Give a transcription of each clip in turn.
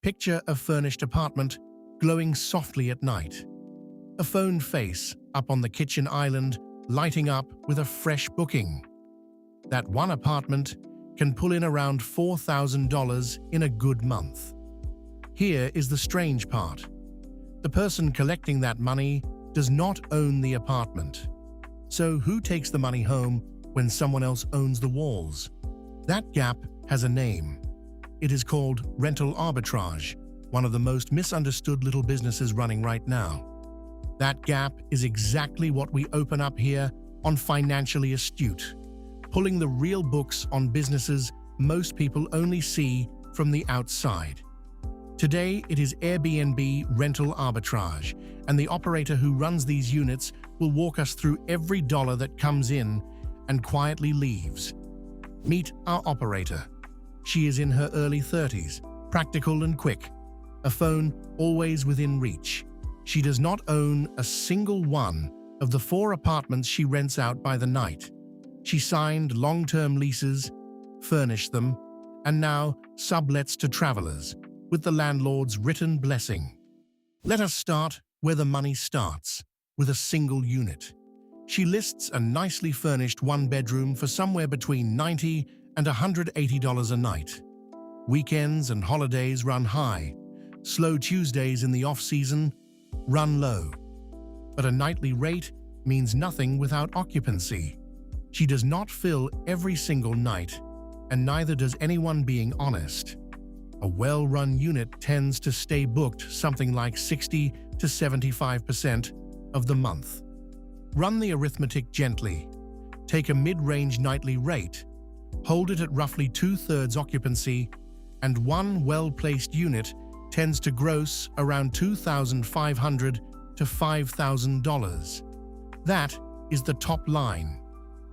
Picture a furnished apartment glowing softly at night. A phone face up on the kitchen island lighting up with a fresh booking. That one apartment can pull in around $4,000 in a good month. Here is the strange part. The person collecting that money does not own the apartment. So who takes the money home when someone else owns the walls? That gap has a name. It is called rental arbitrage, one of the most misunderstood little businesses running right now. That gap is exactly what we open up here on Financially Astute, pulling the real books on businesses most people only see from the outside. Today, it is Airbnb Rental Arbitrage, and the operator who runs these units will walk us through every dollar that comes in and quietly leaves. Meet our operator. She is in her early 30s, practical and quick, a phone always within reach. She does not own a single one of the 4 apartments she rents out by the night. She signed long-term leases, furnished them, and now sublets to travelers, with the landlord's written blessing. Let us start where the money starts, with a single unit. She lists a nicely furnished one-bedroom for somewhere between $90 and $180 a night. Weekends and holidays run high. Slow Tuesdays in the off-season run low. But a nightly rate means nothing without occupancy. She does not fill every single night, and neither does anyone being honest. A well-run unit tends to stay booked something like 60 to 75% of the month. Run the arithmetic gently. Take a mid-range nightly rate, hold it at roughly 2/3 occupancy, and one well-placed unit tends to gross around $2,500 to $5,000. That is the top line,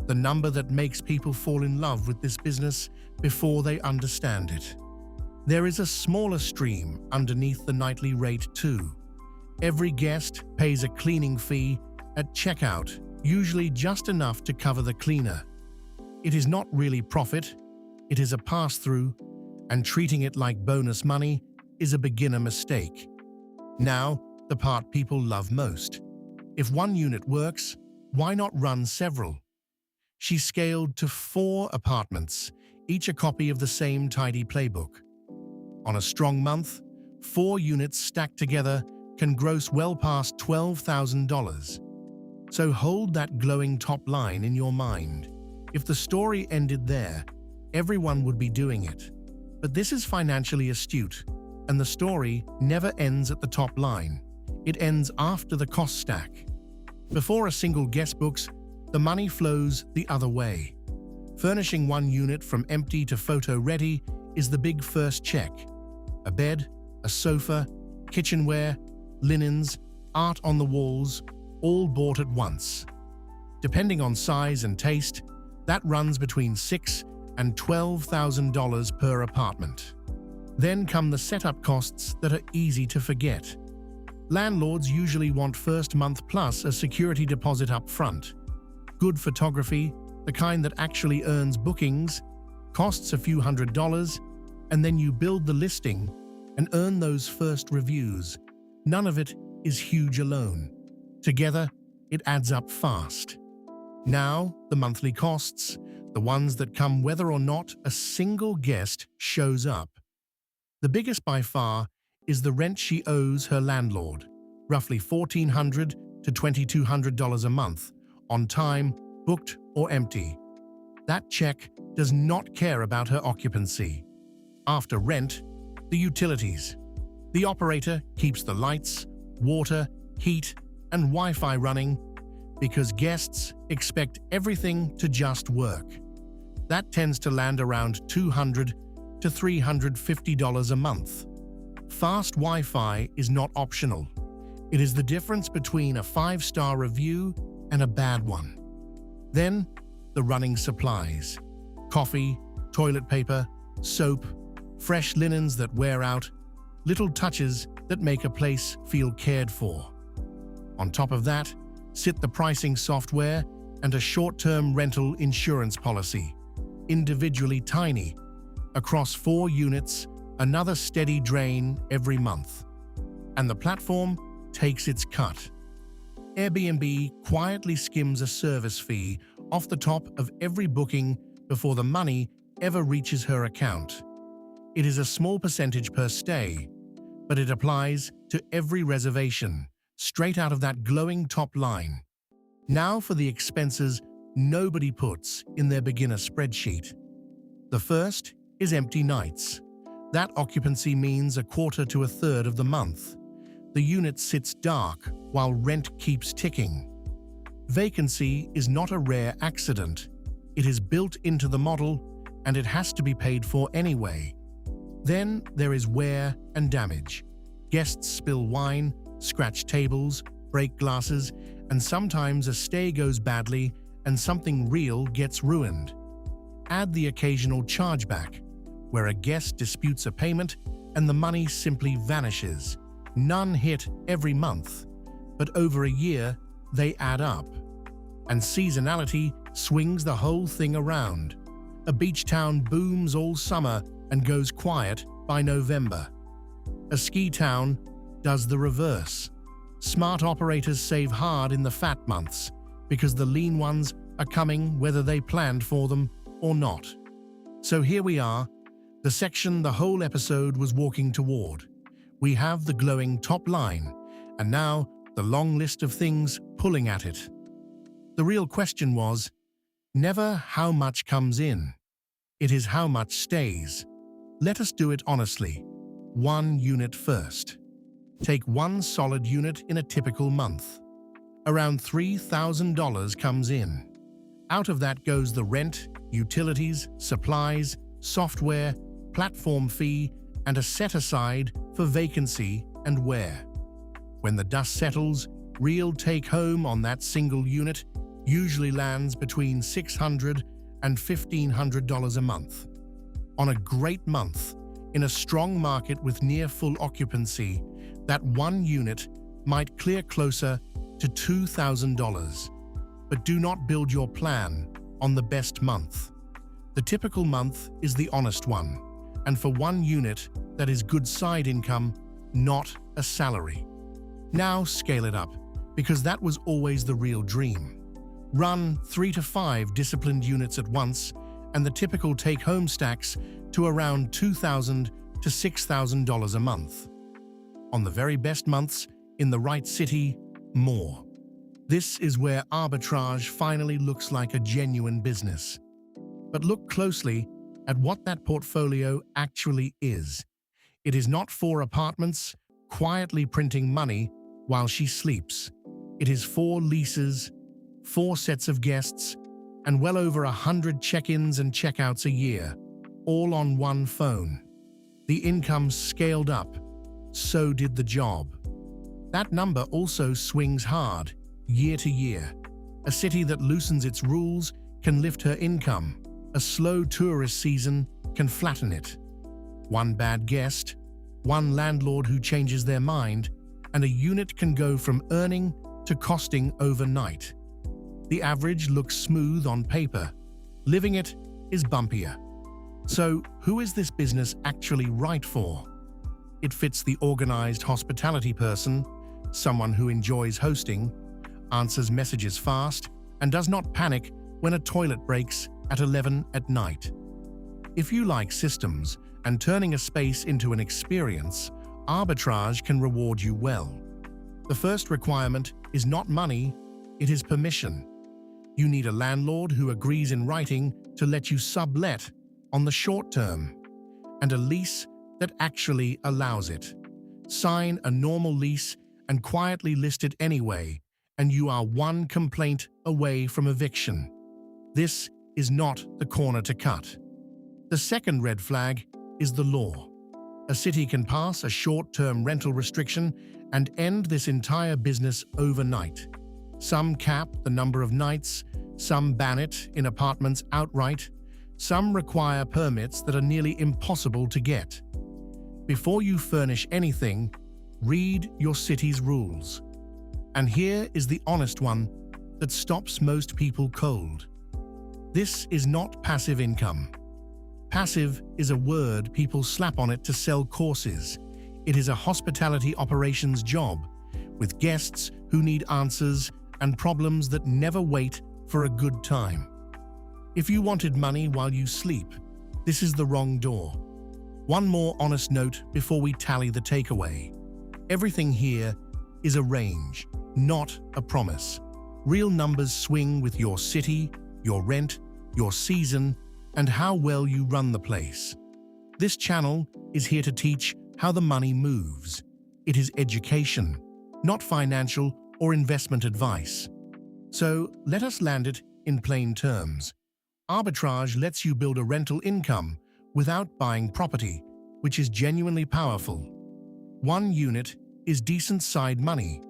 the number that makes people fall in love with this business before they understand it. There is a smaller stream underneath the nightly rate too. Every guest pays a cleaning fee at checkout, usually just enough to cover the cleaner. It is not really profit, it is a pass-through, and treating it like bonus money is a beginner mistake. Now, the part people love most. If one unit works, why not run several? She scaled to 4 apartments, each a copy of the same tidy playbook. On a strong month, 4 units stacked together can gross well past $12,000. So hold that glowing top line in your mind. If the story ended there, everyone would be doing it. But this is Financially Astute, and the story never ends at the top line. It ends after the cost stack. Before a single guest books, the money flows the other way. Furnishing one unit from empty to photo-ready is the big first check. A bed, a sofa, kitchenware, linens, art on the walls, all bought at once. Depending on size and taste, that runs between $6,000 and $12,000 per apartment. Then come the setup costs that are easy to forget. Landlords usually want first month plus a security deposit up front. Good photography, the kind that actually earns bookings, costs a few $100s, and then you build the listing and earn those first reviews. None of it is huge alone. Together, it adds up fast. Now, the monthly costs, the ones that come whether or not a single guest shows up. The biggest by far is the rent she owes her landlord, roughly $1,400 to $2,200 a month, on time, booked or empty. That check does not care about her occupancy. After rent, the utilities. The operator keeps the lights, water, heat, and Wi-Fi running because guests expect everything to just work. That tends to land around $200 to $350 a month. Fast Wi-Fi is not optional. It is the difference between a 5-star review and a bad one. Then, the running supplies. Coffee, toilet paper, soap, fresh linens that wear out, little touches that make a place feel cared for. On top of that, sit the pricing software and a short-term rental insurance policy, individually tiny, across 4 units another steady drain every month. And the platform takes its cut. Airbnb quietly skims a service fee off the top of every booking before the money ever reaches her account. It is a small percentage per stay, but it applies to every reservation, straight out of that glowing top line. Now for the expenses nobody puts in their beginner spreadsheet. The first is empty nights. That occupancy means a quarter to a third of the month. The unit sits dark while rent keeps ticking. Vacancy is not a rare accident. It is built into the model, and it has to be paid for anyway. Then there is wear and damage. Guests spill wine, scratch tables, break glasses, and sometimes a stay goes badly and something real gets ruined. Add the occasional chargeback, where a guest disputes a payment and the money simply vanishes. None hit every month, but over a year they add up. And seasonality swings the whole thing around. A beach town booms all summer and goes quiet by November. A ski town does the reverse. Smart operators save hard in the fat months because the lean ones are coming whether they planned for them or not. So here we are, the section the whole episode was walking toward. We have the glowing top line, and now the long list of things pulling at it. The real question was never how much comes in. It is how much stays. Let us do it honestly. One unit first. Take one solid unit in a typical month. Around $3,000 comes in. Out of that goes the rent, utilities, supplies, software, platform fee, and a set-aside for vacancy and wear. When the dust settles, real take-home on that single unit usually lands between $600 and $1,500 a month. On a great month, in a strong market with near full occupancy, that one unit might clear closer to $2,000. But do not build your plan on the best month. The typical month is the honest one, and for one unit, that is good side income, not a salary. Now scale it up, because that was always the real dream. Run 3 to 5 disciplined units at once, and the typical take-home stacks to around $2,000 to $6,000 a month. On the very best months, in the right city, more. This is where arbitrage finally looks like a genuine business. But look closely at what that portfolio actually is. It is not 4 apartments quietly printing money while she sleeps. It is 4 leases, 4 sets of guests, and well over 100 check-ins and check-outs a year, all on one phone. The income scaled up. So did the job. That number also swings hard, year to year. A city that loosens its rules can lift her income. A slow tourist season can flatten it. One bad guest, one landlord who changes their mind, and a unit can go from earning to costing overnight. The average looks smooth on paper. Living it is bumpier. So, who is this business actually right for? It fits the organized hospitality person, someone who enjoys hosting, answers messages fast, and does not panic when a toilet breaks at 11 at night. If you like systems and turning a space into an experience, arbitrage can reward you well. The first requirement is not money, it is permission. You need a landlord who agrees in writing to let you sublet on the short term, and a lease that actually allows it. Sign a normal lease and quietly list it anyway, and you are one complaint away from eviction. This is not the corner to cut. The second red flag is the law. A city can pass a short-term rental restriction and end this entire business overnight. Some cap the number of nights, some ban it in apartments outright, some require permits that are nearly impossible to get. Before you furnish anything, read your city's rules. And here is the honest one that stops most people cold. This is not passive income. Passive is a word people slap on it to sell courses. It is a hospitality operations job, with guests who need answers and problems that never wait for a good time. If you wanted money while you sleep, this is the wrong door. One more honest note before we tally the takeaway. Everything here is a range, not a promise. Real numbers swing with your city, your rent, your season, and how well you run the place. This channel is here to teach how the money moves. It is education, not financial or investment advice. So let us land it in plain terms. Arbitrage lets you build a rental income without buying property, which is genuinely powerful. One unit is decent side money.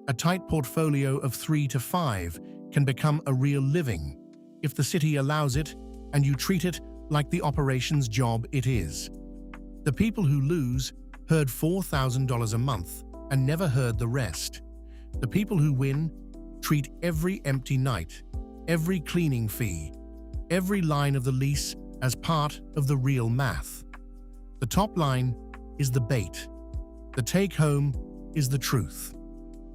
A tight portfolio of 3 to 5 can become a real living if the city allows it and you treat it like the operations job it is. The people who lose heard $4,000 a month and never heard the rest. The people who win treat every empty night, every cleaning fee, every line of the lease as part of the real math. The top line is the bait. The take-home is the truth.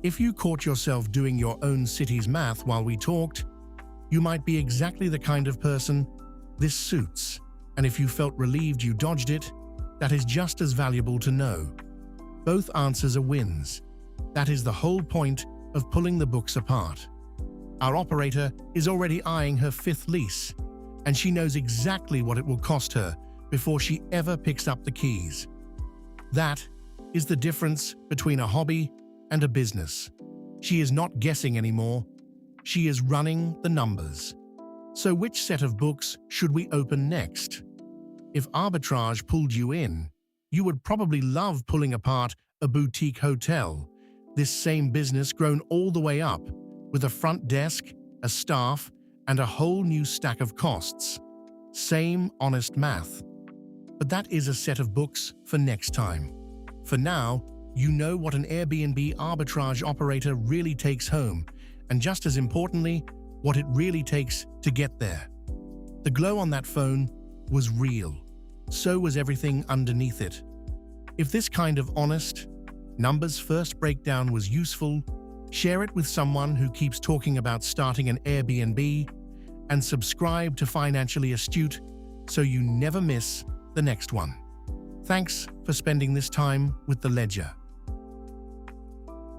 If you caught yourself doing your own city's math while we talked, you might be exactly the kind of person this suits. And if you felt relieved you dodged it, that is just as valuable to know. Both answers are wins. That is the whole point of pulling the books apart. Our operator is already eyeing her 5th lease, and she knows exactly what it will cost her before she ever picks up the keys. That is the difference between a hobby and a business. She is not guessing anymore. She is running the numbers. So which set of books should we open next? If arbitrage pulled you in, you would probably love pulling apart a boutique hotel. This same business grown all the way up, with a front desk, a staff, and a whole new stack of costs. Same honest math. But that is a set of books for next time. For now, you know what an Airbnb arbitrage operator really takes home, and just as importantly, what it really takes to get there. The glow on that phone was real. So was everything underneath it. If this kind of honest, numbers first breakdown was useful, share it with someone who keeps talking about starting an Airbnb, and subscribe to Financially Astute so you never miss the next one. Thanks for spending this time with the Ledger.